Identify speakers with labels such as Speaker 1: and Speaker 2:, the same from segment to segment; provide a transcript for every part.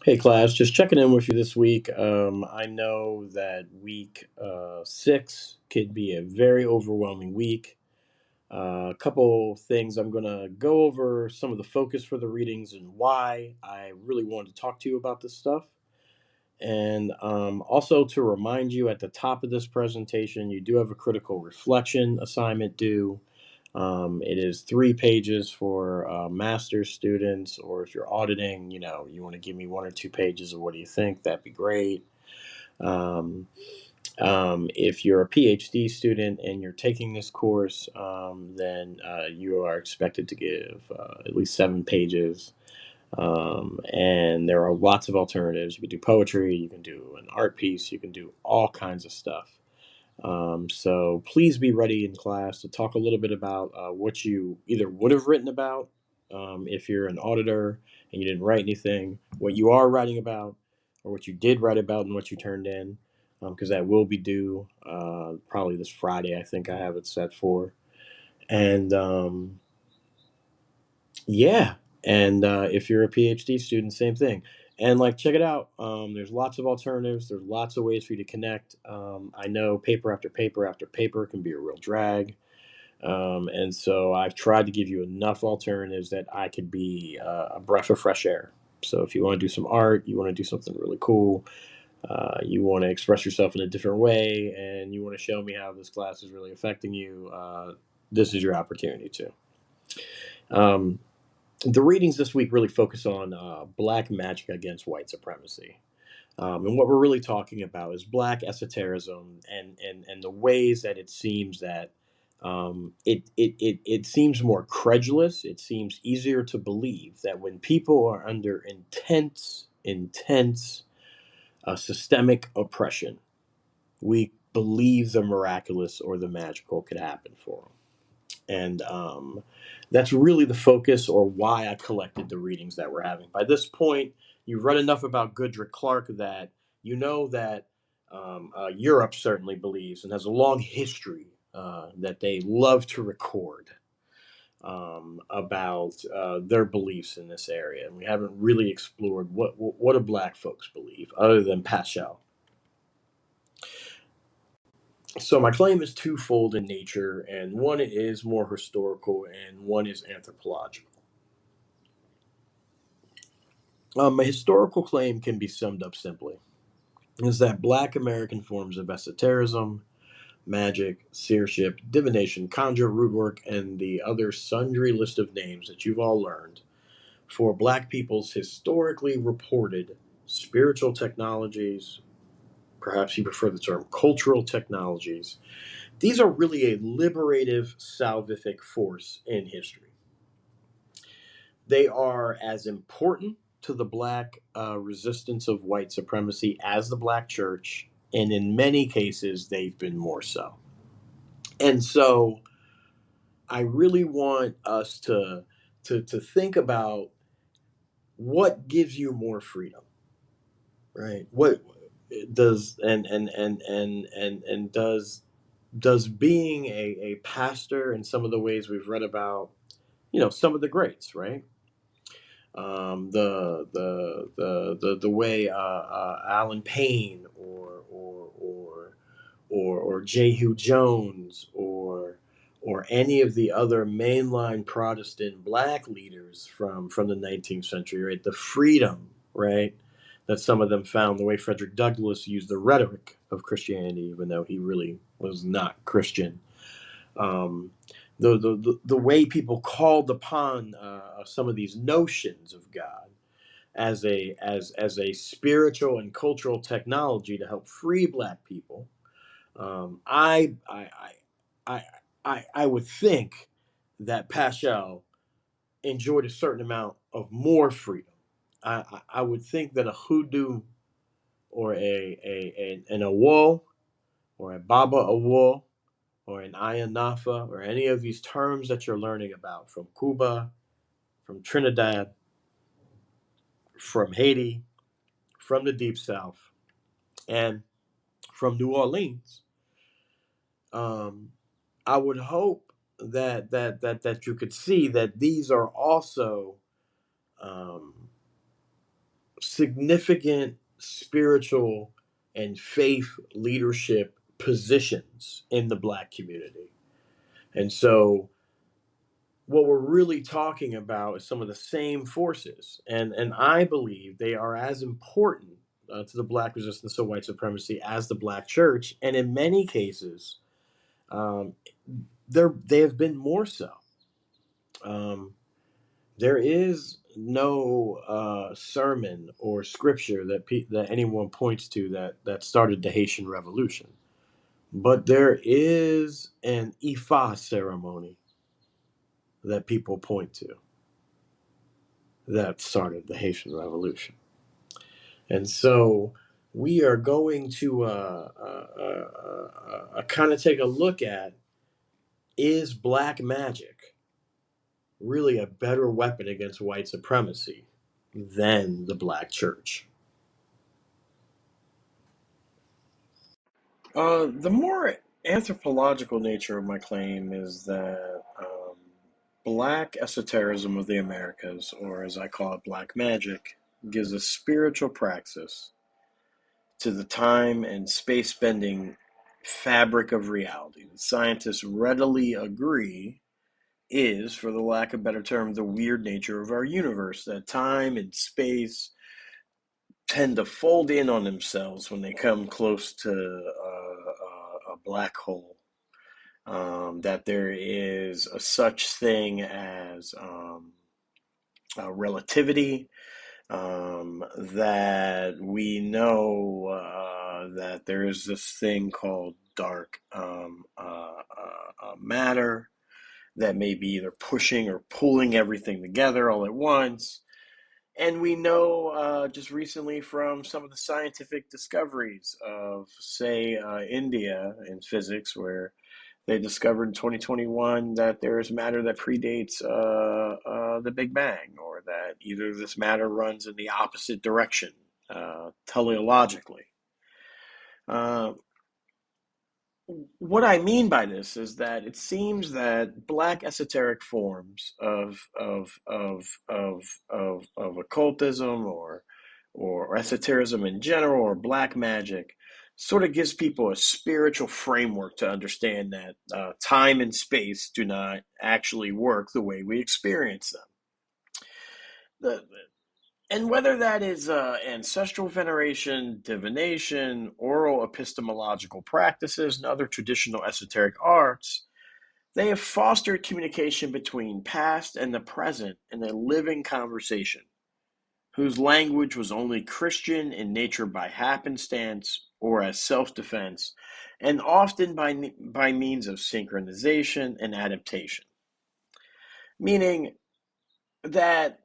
Speaker 1: Hey class, just checking in with you this week. I know that week 6 could be a very overwhelming week. A couple things I'm going to go over some of the focus for the readings and why I really wanted to talk to you about this stuff. And also to remind you at the top of this presentation, you do have a critical reflection assignment due. It is 3 pages for master's students, or if you're auditing, you want to give me 1 or 2 pages of what do you think, that'd be great. Um, if you're a PhD student and you're taking this course, then you are expected to give at least 7 pages. And there are lots of alternatives. You can do poetry, you can do an art piece, you can do all kinds of stuff. So please be ready in class to talk a little bit about what you either would have written about if you're an auditor and you didn't write anything, what you are writing about, or what you did write about and what you turned in, because that will be due probably this Friday. I think I have it set for. And yeah, and if you're a PhD student, same thing. And like, check it out. There's lots of alternatives. There's lots of ways for you to connect. I know paper after paper after paper can be a real drag, and so I've tried to give you enough alternatives that I could be a breath of fresh air. So if you want to do some art, you want to do something really cool, you want to express yourself in a different way, and you want to show me how this class is really affecting you, this is your opportunity to. Um, the readings this week really focus on black magic against white supremacy. And what we're really talking about is black esotericism and the ways that it seems that it seems more credulous. It seems easier to believe that when people are under intense systemic oppression, we believe the miraculous or the magical could happen for them. And that's really the focus or why I collected the readings that we're having. By this point, you've read enough about Goodrick Clark that you know that Europe certainly believes and has a long history that they love to record about their beliefs in this area. And we haven't really explored what do black folks believe other than Paschal. So my claim is twofold in nature, and one is more historical and one is anthropological. A historical claim can be summed up simply is that black American forms of esotericism, magic, seership, divination, conjure, root work, and the other sundry list of names that you've all learned for black people's historically reported spiritual technologies, perhaps you prefer the term cultural technologies. These are really a liberative, salvific force in history. They are as important to the black resistance of white supremacy as the black church, and in many cases, they've been more so. And so, I really want us to think about what gives you more freedom, right? What does and does being a pastor in some of the ways we've read about, some of the greats, right? The way Alan Payne or Jehu Jones or any of the other mainline Protestant black leaders from the 19th century, right? The freedom, right, that some of them found, the way Frederick Douglass used the rhetoric of Christianity, even though he really was not Christian. Um, the way people called upon some of these notions of God as a spiritual and cultural technology to help free black people. um, I, I I I would think that Paschal enjoyed a certain amount of more freedom. I would think that a hoodoo or an Awol or a Baba Awol or an Ayanafa or any of these terms that you're learning about from Cuba, from Trinidad, from Haiti, from the Deep South, and from New Orleans. Um, I would hope that you could see that these are also um, significant spiritual and faith leadership positions in the Black community. And so what we're really talking about is some of the same forces, and I believe they are as important to the Black resistance to white supremacy as the Black church, and in many cases, um, they have been more so. Um, there is no sermon or scripture that anyone points to that started the Haitian Revolution, but there is an Ifa ceremony that people point to that started the Haitian Revolution. And so we are going to kind of take a look at, is black magic really a better weapon against white supremacy than the Black church? The more anthropological nature of my claim is that Black esotericism of the Americas, or as I call it, Black magic, gives a spiritual praxis to the time and space bending fabric of reality that scientists readily agree is, for the lack of a better term, the weird nature of our universe, that time and space tend to fold in on themselves when they come close to a black hole. That there is a such thing as relativity, that we know that there is this thing called dark matter that may be either pushing or pulling everything together all at once. And we know just recently from some of the scientific discoveries of, say, India in physics, where they discovered in 2021 that there is matter that predates the Big Bang, or that either this matter runs in the opposite direction teleologically. Uh, what I mean by this is that it seems that black esoteric forms of occultism, or esotericism in general, or black magic, sort of gives people a spiritual framework to understand that time and space do not actually work the way we experience them. The, and whether that is ancestral veneration, divination, oral epistemological practices, and other traditional esoteric arts, they have fostered communication between past and the present in a living conversation, whose language was only Christian in nature by happenstance or as self-defense, and often by means of synchronization and adaptation. Meaning that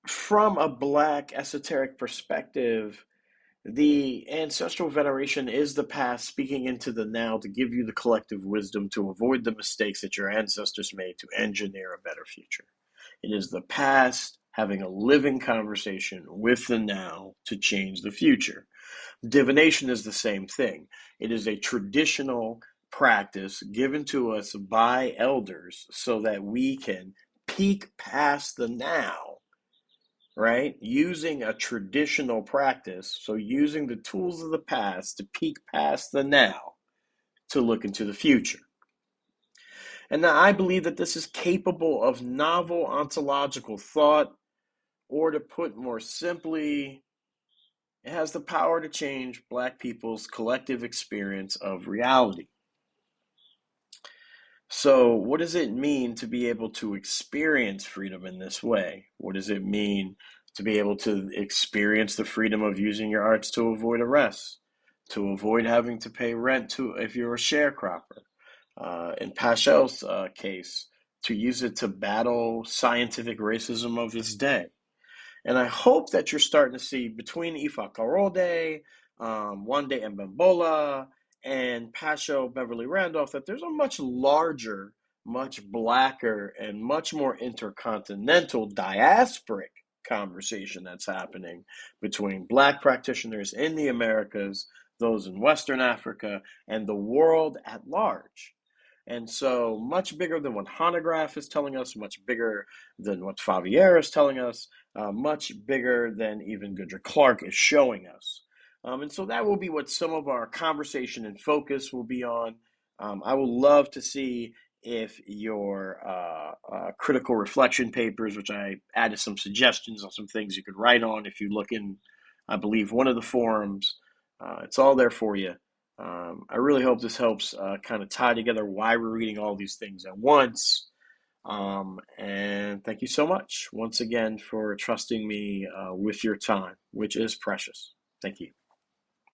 Speaker 1: from a black esoteric perspective, the ancestral veneration is the past speaking into the now to give you the collective wisdom to avoid the mistakes that your ancestors made to engineer a better future. It is the past having a living conversation with the now to change the future. Divination is the same thing. It is a traditional practice given to us by elders so that we can peek past the now, right? Using a traditional practice, so using the tools of the past to peek past the now to look into the future. And now I believe that this is capable of novel ontological thought, or to put more simply, it has the power to change Black people's collective experience of reality. So, what does it mean to be able to experience freedom in this way? What does it mean to be able to experience the freedom of using your arts to avoid arrest, to avoid having to pay rent to if you're a sharecropper? In Pachel's case, to use it to battle scientific racism of his day. And I hope that you're starting to see between Ifa Karode, Wande Mbembola, and Pacho Beverly Randolph that there's a much larger, much blacker, and much more intercontinental diasporic conversation that's happening between Black practitioners in the Americas, those in Western Africa, and the world at large. And so much bigger than what Hanegraaff is telling us, much bigger than what Favier is telling us, much bigger than even Goodrick Clark is showing us. And so that will be what some of our conversation and focus will be on. I would love to see if your critical reflection papers, which I added some suggestions on some things you could write on if you look in, I believe, one of the forums. It's all there for you. I really hope this helps kind of tie together why we're reading all these things at once. And thank you so much once again for trusting me with your time, which is precious. Thank you.